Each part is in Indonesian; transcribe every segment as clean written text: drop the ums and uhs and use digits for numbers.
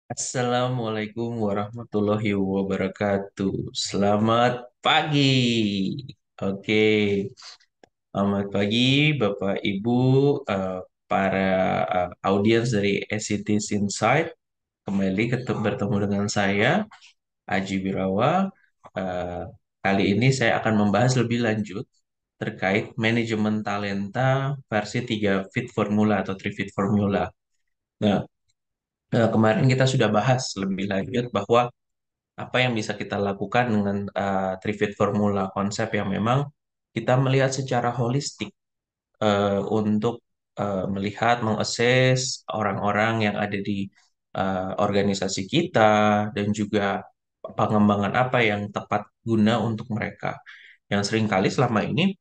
Assalamualaikum warahmatullahi wabarakatuh. Selamat pagi. Oke, selamat pagi Bapak Ibu, eh, para audiens dari SCT Insight. Kembali bertemu dengan saya, Aji Birawa. Eh, Kali ini saya akan membahas lebih lanjut terkait manajemen talenta versi 3 Fit Formula atau 3 Fit Formula. Nah, kemarin kita sudah bahas lebih lanjut bahwa apa yang bisa kita lakukan dengan Trifid Formula konsep yang memang kita melihat secara holistik untuk melihat, mengakses orang-orang yang ada di organisasi kita dan juga pengembangan apa yang tepat guna untuk mereka. Yang seringkali selama ini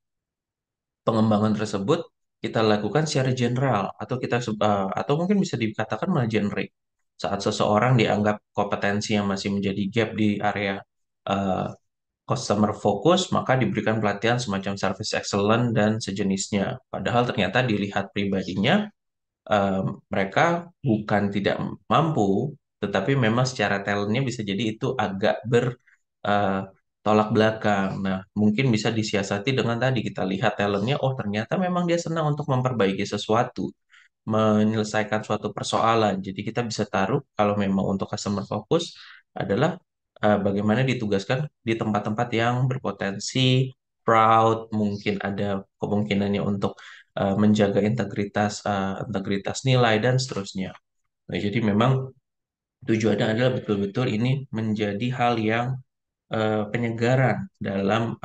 pengembangan tersebut kita lakukan secara general atau mungkin bisa dikatakan malah generik. Saat seseorang dianggap kompetensi yang masih menjadi gap di area eh, customer focus, maka diberikan pelatihan semacam service excellence dan sejenisnya. Padahal ternyata dilihat pribadinya, eh, mereka bukan tidak mampu, tetapi memang secara talentnya bisa jadi itu agak bertolak belakang. Nah, mungkin bisa disiasati dengan tadi kita lihat talentnya, oh ternyata memang dia senang untuk memperbaiki sesuatu, menyelesaikan suatu persoalan. Jadi kita bisa taruh kalau memang untuk customer focus adalah bagaimana ditugaskan di tempat-tempat yang berpotensi fraud, mungkin ada kemungkinannya untuk menjaga integritas nilai dan seterusnya. Nah, jadi memang tujuannya adalah betul-betul ini menjadi hal yang penyegaran dalam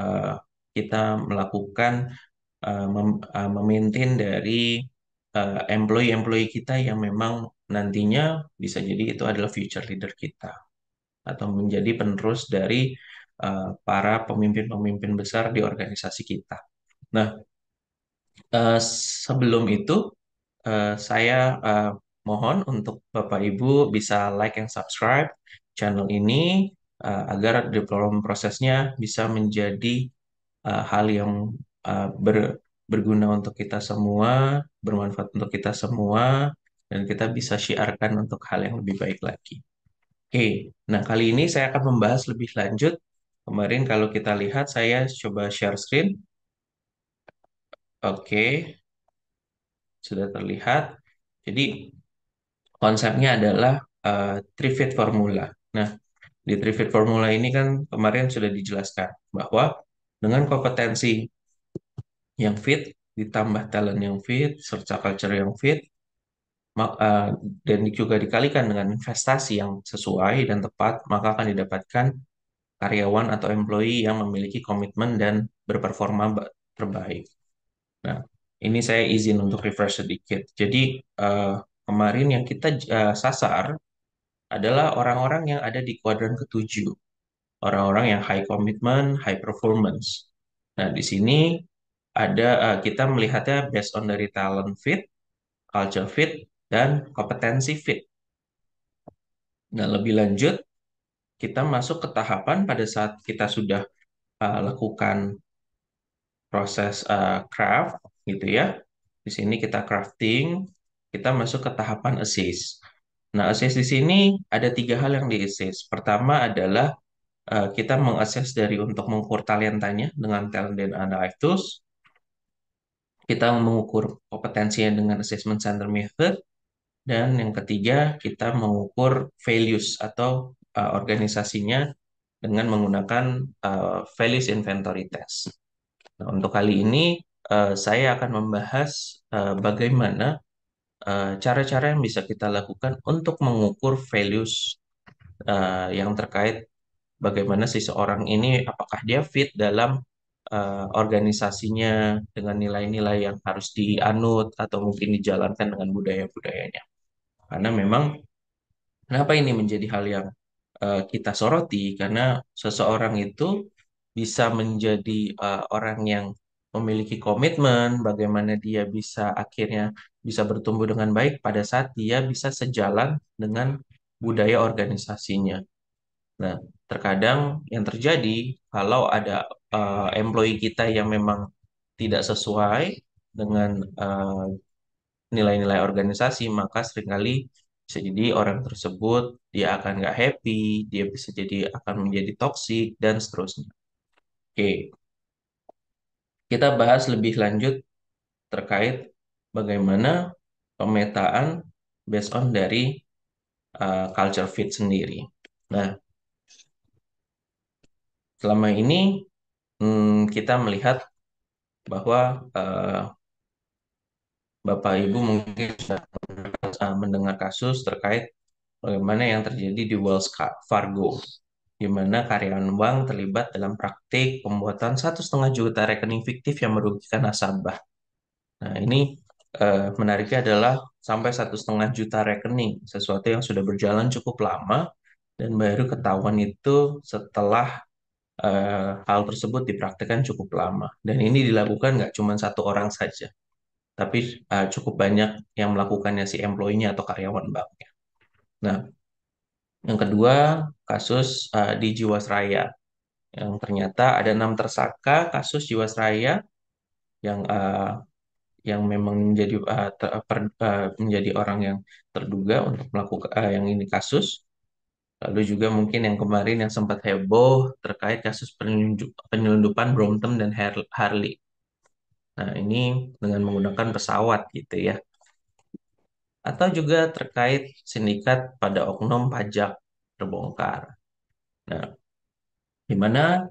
kita melakukan memaintain dari employee-employee kita yang memang nantinya bisa jadi itu adalah future leader kita atau menjadi penerus dari para pemimpin-pemimpin besar di organisasi kita. Nah, sebelum itu saya mohon untuk Bapak Ibu bisa like and subscribe channel ini agar development prosesnya bisa menjadi hal yang berguna untuk kita semua, bermanfaat untuk kita semua, dan kita bisa syiarkan untuk hal yang lebih baik lagi. Oke, nah kali ini saya akan membahas lebih lanjut. Kemarin kalau kita lihat, saya coba share screen. Oke, sudah terlihat. Jadi konsepnya adalah Trifid Formula. Nah, di Trifid Formula ini kan kemarin sudah dijelaskan bahwa dengan kompetensi yang fit, ditambah talent yang fit, serta culture yang fit, dan juga dikalikan dengan investasi yang sesuai dan tepat, maka akan didapatkan karyawan atau employee yang memiliki komitmen dan berperforma terbaik. Nah, ini saya izin untuk refresh sedikit. Jadi, kemarin yang kita sasar adalah orang-orang yang ada di kuadran ketujuh. Orang-orang yang high commitment, high performance. Nah, di sini kita melihatnya based on dari talent fit, culture fit, dan kompetensi fit. Nah, lebih lanjut, kita masuk ke tahapan pada saat kita sudah lakukan proses craft, gitu ya. Di sini kita crafting, kita masuk ke tahapan assess. Nah, assess di sini ada tiga hal yang di-assess. Pertama adalah kita mengakses dari untuk mengukur talentanya dengan talent dan analysis tools. Kita mengukur kompetensinya dengan assessment center method. Dan yang ketiga, kita mengukur values atau organisasinya dengan menggunakan values inventory test. Nah, untuk kali ini saya akan membahas bagaimana cara-cara yang bisa kita lakukan untuk mengukur values yang terkait bagaimana si seorang ini apakah dia fit dalam organisasinya dengan nilai-nilai yang harus dianut atau mungkin dijalankan dengan budaya-budayanya. Karena memang kenapa ini menjadi hal yang kita soroti? Karena seseorang itu bisa menjadi orang yang memiliki komitmen, bagaimana dia bisa akhirnya bisa bertumbuh dengan baik pada saat dia bisa sejalan dengan budaya organisasinya. Nah, terkadang yang terjadi kalau ada employee kita yang memang tidak sesuai dengan nilai-nilai organisasi, maka seringkali Bisa jadi orang tersebut dia akan nggak happy, dia bisa jadi akan menjadi toksik dan seterusnya. Oke, kita bahas lebih lanjut terkait bagaimana pemetaan based on dari culture fit sendiri. Nah, selama ini kita melihat bahwa Bapak Ibu mungkin sudah mendengar kasus terkait bagaimana yang terjadi di Wells Fargo, di mana karyawan bank terlibat dalam praktik pembuatan 1,5 juta rekening fiktif yang merugikan nasabah. Nah, ini menariknya adalah sampai 1,5 juta rekening, sesuatu yang sudah berjalan cukup lama dan baru ketahuan itu setelah hal tersebut dipraktikkan cukup lama. Dan ini dilakukan nggak cuma satu orang saja, tapi cukup banyak yang melakukannya si employee-nya atau karyawan banknya. Nah, yang kedua, kasus di Jiwasraya, yang ternyata ada 6 tersangka kasus Jiwasraya yang memang menjadi menjadi orang yang terduga untuk melakukan yang ini kasus. Lalu juga mungkin yang kemarin yang sempat heboh terkait kasus penyelundupan Brompton dan Harley. Nah, ini dengan menggunakan pesawat gitu ya. Atau juga terkait sindikat pada oknum pajak terbongkar. Nah, di mana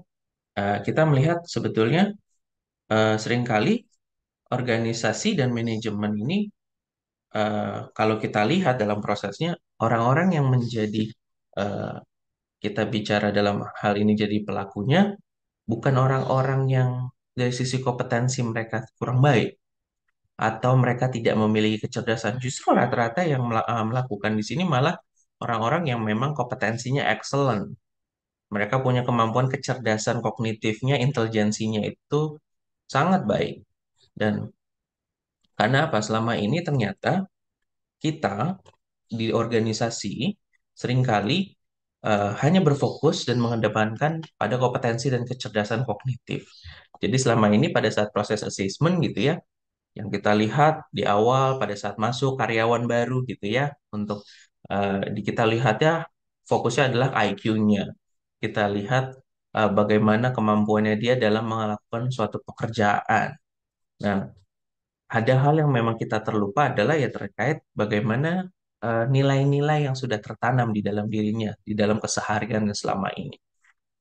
kita melihat sebetulnya seringkali organisasi dan manajemen ini kalau kita lihat dalam prosesnya orang-orang yang menjadi eh, kita bicara dalam hal ini jadi pelakunya bukan orang-orang yang dari sisi kompetensi mereka kurang baik atau mereka tidak memiliki kecerdasan. Justru rata-rata yang melakukan di sini malah orang-orang yang memang kompetensinya excellent. Mereka punya kemampuan kecerdasan kognitifnya, intelijensinya itu sangat baik. Dan karena apa? Selama ini ternyata kita di organisasi seringkali hanya berfokus dan mengedepankan pada kompetensi dan kecerdasan kognitif. Jadi selama ini pada saat proses assessment gitu ya, yang kita lihat di awal pada saat masuk karyawan baru gitu ya, untuk kita lihat ya fokusnya adalah IQ-nya. Kita lihat bagaimana kemampuannya dia dalam melakukan suatu pekerjaan. Nah, ada hal yang memang kita terlupa adalah ya terkait bagaimana nilai-nilai yang sudah tertanam di dalam dirinya, di dalam keseharian selama ini.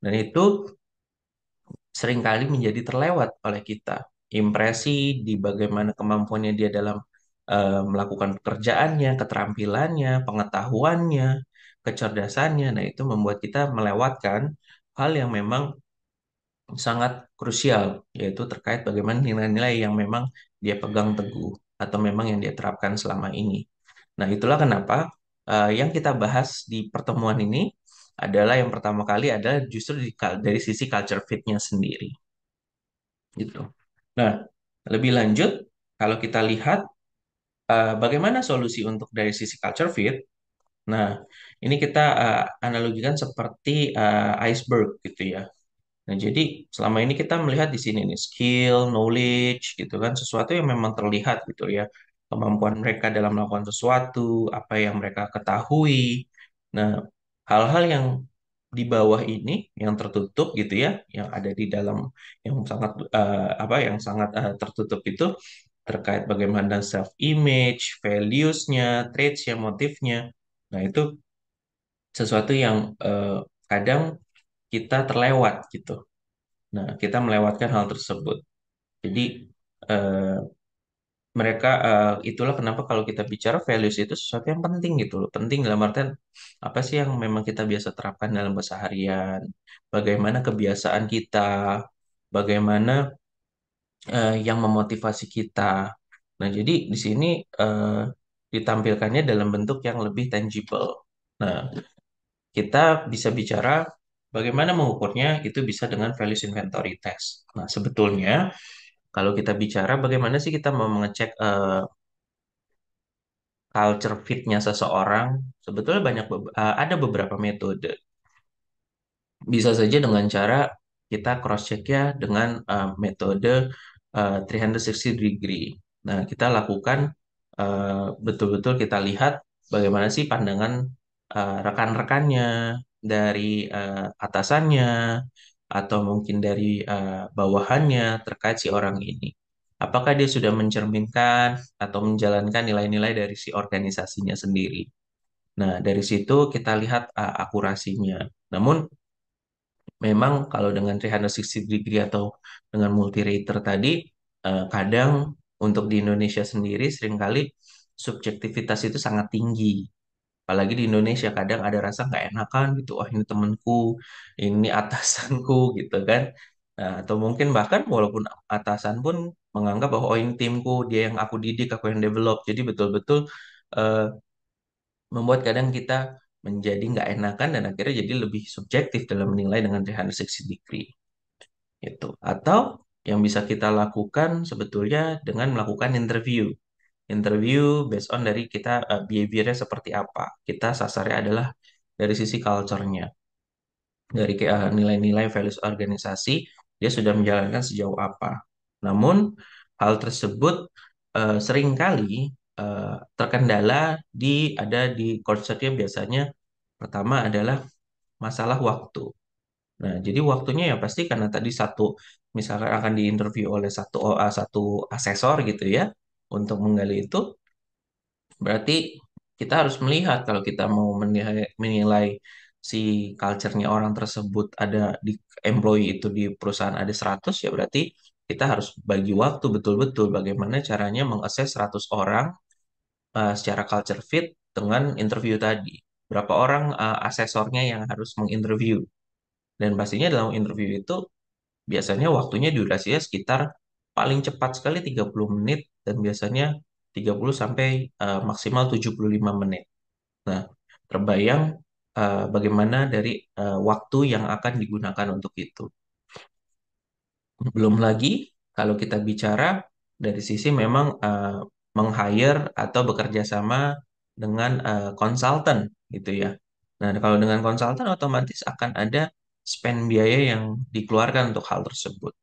Dan itu seringkali menjadi terlewat oleh kita. Impresi di bagaimana kemampuannya dia dalam melakukan pekerjaannya, keterampilannya, pengetahuannya, kecerdasannya. Nah, itu membuat kita melewatkan hal yang memang sangat krusial, yaitu terkait bagaimana nilai-nilai yang memang dia pegang teguh atau memang yang dia terapkan selama ini. Nah, itulah kenapa yang kita bahas di pertemuan ini adalah yang pertama kali adalah justru dari sisi culture fit-nya sendiri, gitu. Nah, lebih lanjut, kalau kita lihat bagaimana solusi untuk dari sisi culture fit, nah ini kita analogikan seperti iceberg gitu ya. Nah, jadi selama ini kita melihat di sini nih skill, knowledge gitu kan sesuatu yang memang terlihat gitu ya. Kemampuan mereka dalam melakukan sesuatu, apa yang mereka ketahui. Nah, hal-hal yang di bawah ini yang tertutup gitu ya, yang ada di dalam yang sangat apa yang sangat tertutup itu terkait bagaimana self image, values-nya, traits-nya, motifnya. Nah, itu sesuatu yang kadang kita terlewat gitu. Nah, kita melewatkan hal tersebut. Jadi, eh, mereka itulah kenapa kalau kita bicara values itu sesuatu yang penting gitu loh. Penting dalam artian apa sih yang memang kita biasa terapkan dalam keseharian, bagaimana kebiasaan kita, bagaimana yang memotivasi kita. Nah, jadi di sini ditampilkannya dalam bentuk yang lebih tangible. Nah, kita bisa bicara bagaimana mengukurnya itu bisa dengan values inventory test. Nah, sebetulnya kalau kita bicara bagaimana sih kita mau mengecek culture fit-nya seseorang, sebetulnya ada beberapa metode. Bisa saja dengan cara kita cross-check ya dengan metode 360 degree. Nah, kita lakukan betul-betul kita lihat bagaimana sih pandangan rekan-rekannya, dari atasannya, atau mungkin dari bawahannya terkait si orang ini. Apakah dia sudah mencerminkan atau menjalankan nilai-nilai dari si organisasinya sendiri. Nah, dari situ kita lihat akurasinya. Namun, memang kalau dengan 360 degree atau dengan multi-rater tadi, kadang untuk di Indonesia sendiri seringkali subjektivitas itu sangat tinggi. Apalagi di Indonesia kadang ada rasa nggak enakan gitu, wah ini temenku, ini atasanku gitu kan. Nah, atau mungkin bahkan walaupun atasan pun menganggap bahwa oh ini timku, dia yang aku didik, aku yang develop. Jadi betul-betul eh, membuat kadang kita menjadi nggak enakan dan akhirnya jadi lebih subjektif dalam menilai dengan 360 degree gitu. Atau yang bisa kita lakukan sebetulnya dengan melakukan interview. Interview based on dari kita behaviornya seperti apa. Kita sasarnya adalah dari sisi culture-nya, dari nilai-nilai values organisasi, dia sudah menjalankan sejauh apa. Namun hal tersebut seringkali terkendala di culture-nya biasanya pertama adalah masalah waktu. Nah, jadi waktunya ya pasti karena tadi misalkan akan diinterview oleh satu asesor gitu ya untuk menggali itu, berarti kita harus melihat kalau kita mau menilai si culture-nya orang tersebut ada di employee itu di perusahaan ada 100 ya berarti kita harus bagi waktu betul-betul bagaimana caranya mengakses 100 orang secara culture fit dengan interview tadi. Berapa orang asesornya yang harus menginterview. Dan pastinya dalam interview itu biasanya waktunya durasinya sekitar paling cepat sekali 30 menit dan biasanya 30 sampai maksimal 75 menit. Nah, terbayang bagaimana dari waktu yang akan digunakan untuk itu. Belum lagi kalau kita bicara dari sisi memang meng-hire atau bekerja sama dengan konsultan gitu ya. Nah, kalau dengan konsultan otomatis akan ada spend biaya yang dikeluarkan untuk hal tersebut.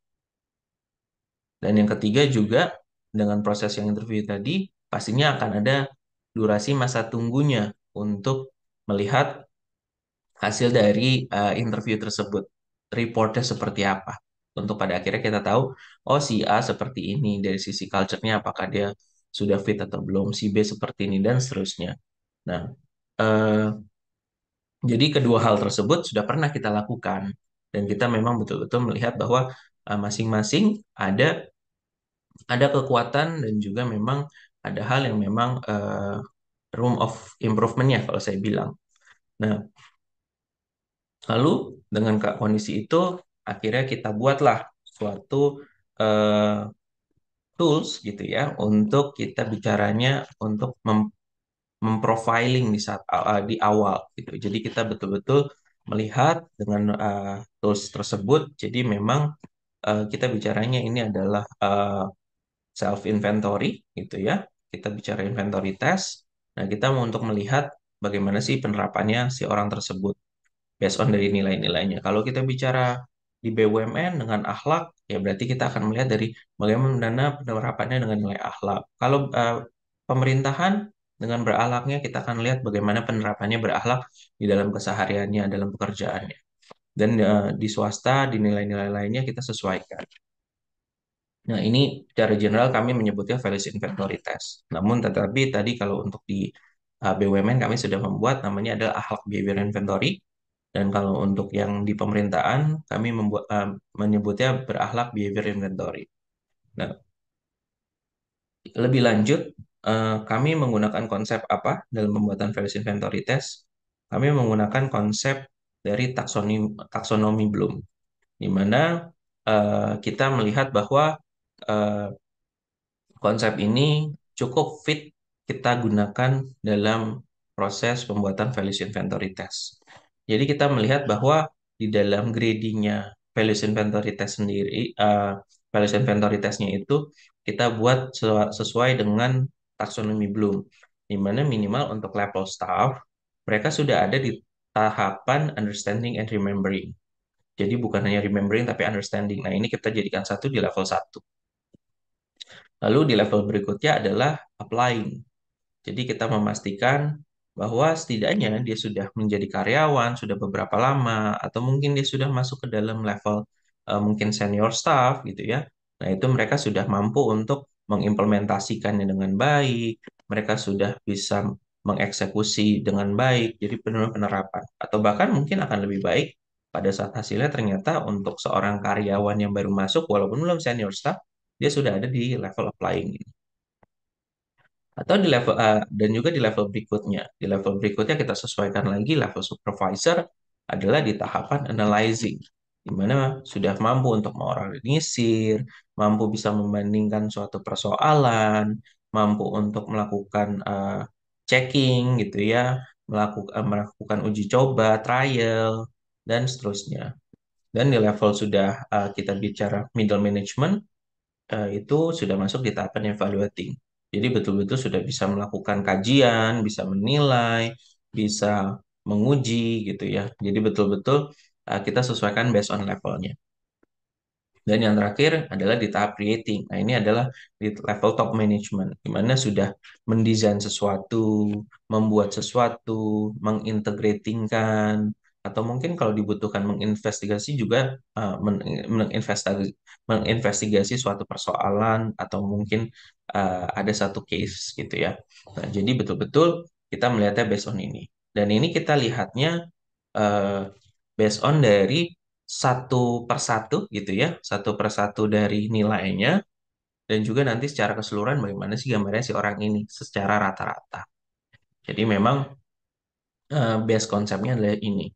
Dan yang ketiga juga dengan proses yang interview tadi pastinya akan ada durasi masa tunggunya untuk melihat hasil dari interview tersebut, reportnya seperti apa. Untuk pada akhirnya kita tahu, oh si A seperti ini dari sisi culture-nya apakah dia sudah fit atau belum, si B seperti ini dan seterusnya. Nah, eh, jadi kedua hal tersebut sudah pernah kita lakukan dan kita memang betul-betul melihat bahwa masing-masing ada kekuatan dan juga memang ada hal yang memang room of improvement-nya kalau saya bilang. Nah, lalu dengan kondisi itu akhirnya kita buatlah suatu eh, tools gitu ya untuk kita bicaranya untuk memprofiling di awal gitu. Jadi kita betul-betul melihat dengan tools tersebut. Jadi memang kita bicaranya ini adalah self inventory gitu ya. Kita bicara inventory test. Nah, kita mau untuk melihat bagaimana sih penerapannya si orang tersebut based on dari nilai-nilainya. Kalau kita bicara di BUMN dengan akhlak, ya berarti kita akan melihat dari bagaimana penerapannya dengan nilai akhlak. Kalau pemerintahan dengan berakhlaknya, kita akan lihat bagaimana penerapannya berakhlak di dalam kesehariannya, dalam pekerjaannya. Dan di swasta, di nilai-nilai lainnya kita sesuaikan. Nah, ini secara general kami menyebutnya values inventory test. Namun tetapi tadi kalau untuk di BUMN kami sudah membuat namanya adalah akhlak behavior inventory. Dan kalau untuk yang di pemerintahan kami menyebutnya berakhlak behavior inventory. Nah, lebih lanjut kami menggunakan konsep apa dalam pembuatan values inventory test? Kami menggunakan konsep dari taksonomi Bloom, di mana kita melihat bahwa eh, konsep ini cukup fit kita gunakan dalam proses pembuatan values inventory test. Jadi kita melihat bahwa di dalam gradingnya values inventory test sendiri, values inventory testnya itu kita buat sesuai dengan taksonomi Bloom, di mana minimal untuk level staff mereka sudah ada di tahapan understanding and remembering. Jadi bukan hanya remembering tapi understanding. Nah, ini kita jadikan satu di level satu. Lalu di level berikutnya adalah applying. Jadi kita memastikan bahwa setidaknya dia sudah menjadi karyawan, sudah beberapa lama, atau mungkin dia sudah masuk ke dalam level mungkin senior staff gitu ya. Nah, itu mereka sudah mampu untuk mengimplementasikannya dengan baik, mereka sudah bisa mengeksekusi dengan baik, jadi benar penerapan. Atau bahkan mungkin akan lebih baik pada saat hasilnya ternyata untuk seorang karyawan yang baru masuk, walaupun belum senior staff, dia sudah ada di level applying. Atau di level dan juga di level berikutnya. Di level berikutnya kita sesuaikan lagi level supervisor adalah di tahapan analyzing, di mana sudah mampu untuk mengorganisir, mampu bisa membandingkan suatu persoalan, mampu untuk melakukan checking gitu ya, melakukan uji coba, trial, dan seterusnya. Dan di level sudah kita bicara middle management, itu sudah masuk di tahapan evaluating. Jadi betul-betul sudah bisa melakukan kajian, bisa menilai, bisa menguji gitu ya. Jadi betul-betul kita sesuaikan based on levelnya. Dan yang terakhir adalah di tahap creating. Nah, ini adalah di level top management, di mana sudah mendesain sesuatu, membuat sesuatu, mengintegratingkan, atau mungkin kalau dibutuhkan menginvestigasi juga menginvestigasi, menginvestigasi suatu persoalan atau mungkin ada satu case gitu ya. Nah, jadi betul-betul kita melihatnya based on ini. Dan ini kita lihatnya eh, based on dari satu persatu gitu ya, satu persatu dari nilainya dan juga nanti secara keseluruhan bagaimana sih gambarnya si orang ini secara rata-rata. Jadi memang base konsepnya adalah ini.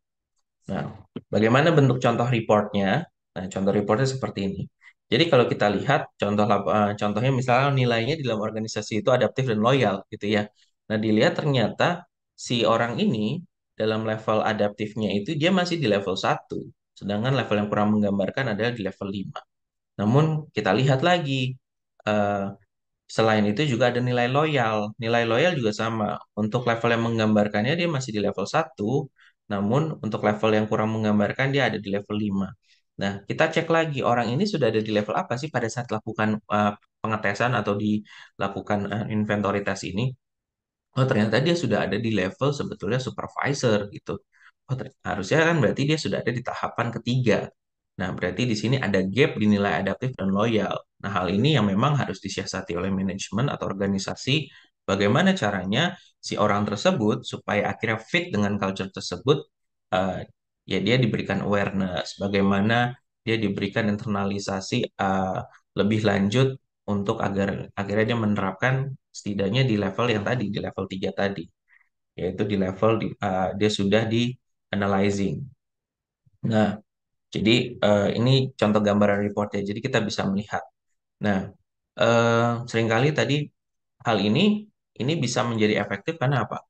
Nah, bagaimana bentuk contoh reportnya? Nah, contoh reportnya seperti ini. Jadi kalau kita lihat contohnya misalnya nilainya di dalam organisasi itu adaptif dan loyal gitu ya. Nah, dilihat ternyata si orang ini dalam level adaptifnya itu dia masih di level satu, sedangkan level yang kurang menggambarkan adalah di level 5. Namun kita lihat lagi eh, selain itu juga ada nilai loyal. Nilai loyal juga sama. Untuk level yang menggambarkannya dia masih di level satu, namun untuk level yang kurang menggambarkan dia ada di level 5. Nah, kita cek lagi orang ini sudah ada di level apa sih pada saat lakukan pengetesan atau dilakukan inventory test ini. Oh, ternyata dia sudah ada di level sebetulnya supervisor gitu. Oh, harusnya kan berarti dia sudah ada di tahapan ketiga. Nah, berarti di sini ada gap di nilai adaptif dan loyal. Nah, hal ini yang memang harus disiasati oleh manajemen atau organisasi. Bagaimana caranya si orang tersebut supaya akhirnya fit dengan culture tersebut, eh, ya dia diberikan awareness. Bagaimana dia diberikan internalisasi lebih lanjut untuk agar akhirnya dia menerapkan setidaknya di level yang tadi, di level 3 tadi, yaitu di level dia sudah di analyzing. Nah, jadi ini contoh gambaran reportnya. Jadi kita bisa melihat. Nah, seringkali tadi hal ini bisa menjadi efektif karena apa?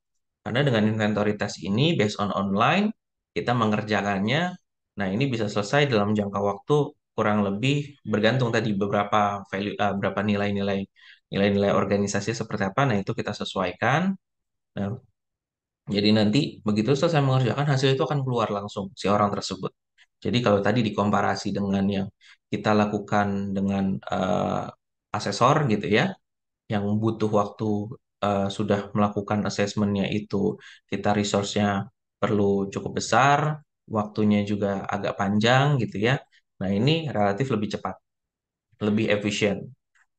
Karena dengan inventory test ini based on online kita mengerjakannya. Nah, ini bisa selesai dalam jangka waktu kurang lebih bergantung tadi beberapa value, berapa nilai-nilai organisasi seperti apa. Nah, itu kita sesuaikan. Nah, jadi nanti begitu selesai mengerjakan hasil itu akan keluar langsung si orang tersebut. Jadi kalau tadi dikomparasi dengan yang kita lakukan dengan asesor gitu ya, yang butuh waktu sudah melakukan asesmennya itu kita resource-nya perlu cukup besar, waktunya juga agak panjang gitu ya. Nah ini relatif lebih cepat, lebih efisien.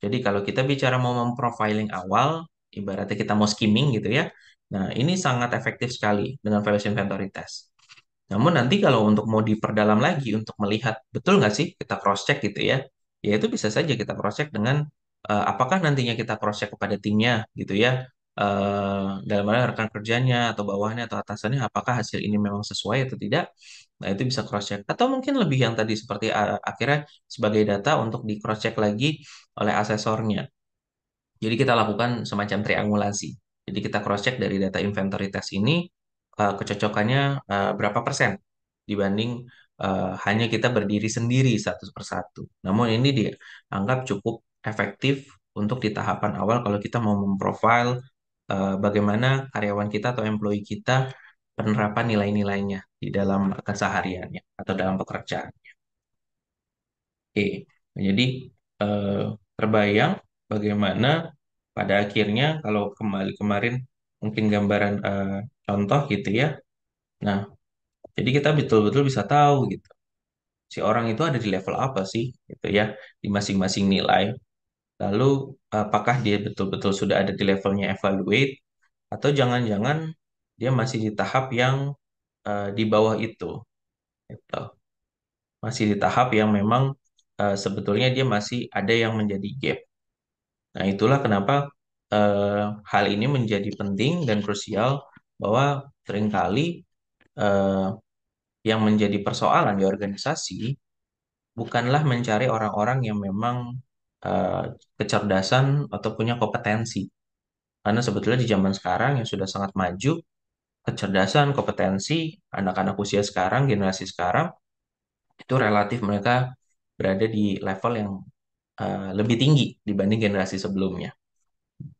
Jadi kalau kita bicara mau memprofiling awal, ibaratnya kita mau skimming gitu ya, nah ini sangat efektif sekali dengan valuation inventory test. Namun nanti kalau untuk mau diperdalam lagi untuk melihat betul nggak sih kita cross check gitu ya, ya itu bisa saja kita cross check dengan apakah nantinya kita cross check kepada timnya gitu ya, dalam mana rekan kerjanya atau bawahannya atau atasannya apakah hasil ini memang sesuai atau tidak. Nah itu bisa cross check atau mungkin lebih yang tadi seperti akhirnya sebagai data untuk di cross check lagi oleh asesornya. Jadi kita lakukan semacam triangulasi. Jadi kita cross-check dari data inventory test ini kecocokannya berapa persen dibanding hanya kita berdiri sendiri satu persatu. Namun ini dianggap cukup efektif untuk di tahapan awal kalau kita mau memprofile bagaimana karyawan kita atau employee kita penerapan nilai-nilainya di dalam kesehariannya atau dalam pekerjaan. Oke, jadi eh, terbayang bagaimana pada akhirnya kalau kembali kemarin mungkin gambaran contoh gitu ya. Nah, jadi kita betul-betul bisa tahu gitu si orang itu ada di level apa sih gitu ya di masing-masing nilai. Lalu apakah dia betul-betul sudah ada di levelnya evaluate atau jangan-jangan dia masih di tahap yang di bawah itu gitu. Masih di tahap yang memang sebetulnya dia masih ada yang menjadi gap. Nah, itulah kenapa hal ini menjadi penting dan krusial bahwa seringkali eh, yang menjadi persoalan di organisasi bukanlah mencari orang-orang yang memang eh, kecerdasan atau punya kompetensi. Karena sebetulnya di zaman sekarang yang sudah sangat maju, kecerdasan, kompetensi, anak-anak usia sekarang, generasi sekarang, itu relatif mereka berada di level yang lebih tinggi dibanding generasi sebelumnya.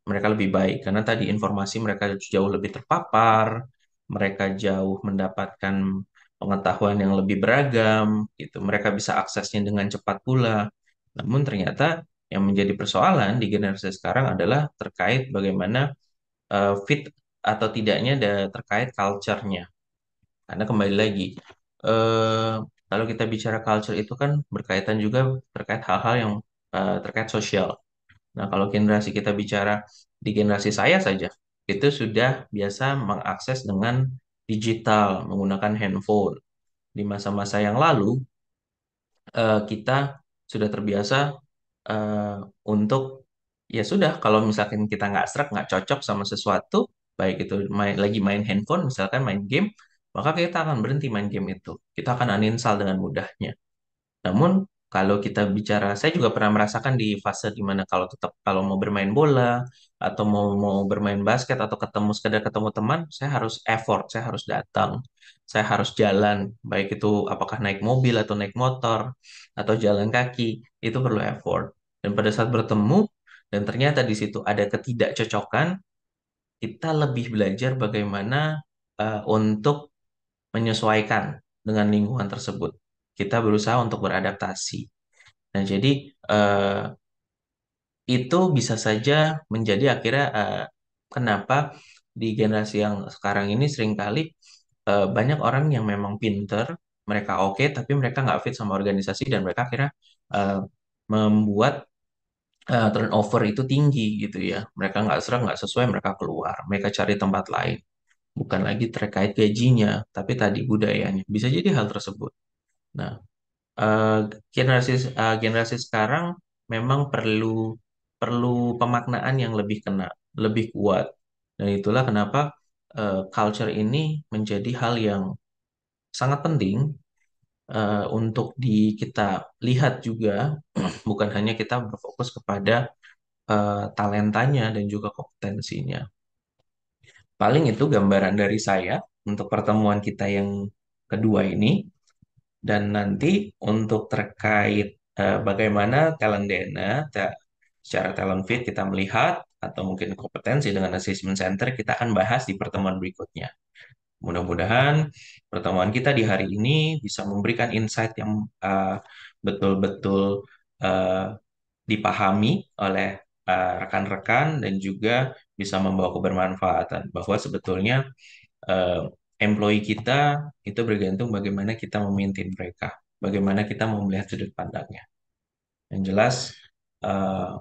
Mereka lebih baik karena tadi informasi mereka jauh lebih terpapar, mereka jauh mendapatkan pengetahuan yang lebih beragam, gitu. Mereka bisa aksesnya dengan cepat pula. Namun ternyata yang menjadi persoalan di generasi sekarang adalah terkait bagaimana fit atau tidaknya terkait culture-nya. Karena kembali lagi, eh, kalau kita bicara culture itu kan berkaitan juga terkait hal-hal yang terkait sosial. Nah, kalau generasi kita bicara di generasi saya saja, itu sudah biasa mengakses dengan digital, menggunakan handphone. Di masa-masa yang lalu, kita sudah terbiasa eh, untuk ya sudah kalau misalkan kita nggak serak, nggak cocok sama sesuatu, baik itu lagi main handphone, misalkan main game, maka kita akan berhenti main game itu. Kita akan uninstall dengan mudahnya. Namun kalau kita bicara, saya juga pernah merasakan di fase dimana kalau mau bermain bola atau mau bermain basket atau sekedar ketemu teman, saya harus effort, saya harus datang, saya harus jalan, baik itu apakah naik mobil atau naik motor atau jalan kaki, itu perlu effort. Dan pada saat bertemu dan ternyata di situ ada ketidakcocokan, kita lebih belajar bagaimana untuk menyesuaikan dengan lingkungan tersebut. Kita berusaha untuk beradaptasi. Nah, jadi eh, itu bisa saja menjadi akhirnya kenapa di generasi yang sekarang ini seringkali banyak orang yang memang pinter, mereka oke, tapi mereka nggak fit sama organisasi dan mereka akhirnya eh, membuat turnover itu tinggi gitu ya. Mereka nggak serang, nggak sesuai, mereka keluar, mereka cari tempat lain. Bukan lagi terkait gajinya, tapi tadi budayanya. Bisa jadi hal tersebut. Nah, eh, generasi sekarang memang perlu perlu pemaknaan yang lebih kena, lebih kuat. Dan itulah kenapa culture ini menjadi hal yang sangat penting untuk kita lihat juga, bukan hanya kita berfokus kepada talentanya dan juga kompetensinya. Paling itu gambaran dari saya untuk pertemuan kita yang kedua ini. Dan nanti untuk terkait bagaimana talent Dana, secara talent fit kita melihat atau mungkin kompetensi dengan assessment center kita akan bahas di pertemuan berikutnya. Mudah-mudahan pertemuan kita di hari ini bisa memberikan insight yang betul-betul uh, dipahami oleh rekan-rekan dan juga bisa membawa kebermanfaatan bahwa sebetulnya eh, employee kita itu bergantung bagaimana kita memaintain mereka, bagaimana kita mau melihat sudut pandangnya. Yang jelas, eh,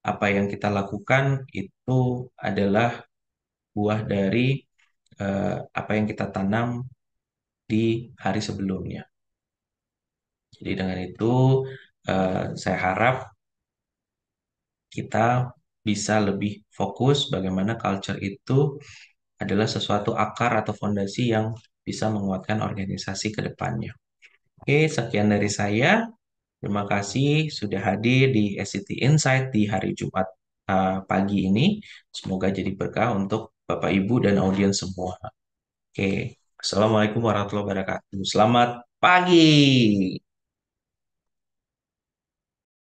apa yang kita lakukan itu adalah buah dari apa yang kita tanam di hari sebelumnya. Jadi dengan itu, saya harap kita bisa lebih fokus bagaimana culture itu adalah sesuatu akar atau fondasi yang bisa menguatkan organisasi ke depannya. Oke, sekian dari saya. Terima kasih sudah hadir di SCT Insight di hari Jumat pagi ini. Semoga jadi berkah untuk Bapak Ibu dan audiens semua. Oke, Assalamualaikum warahmatullahi wabarakatuh. Selamat pagi.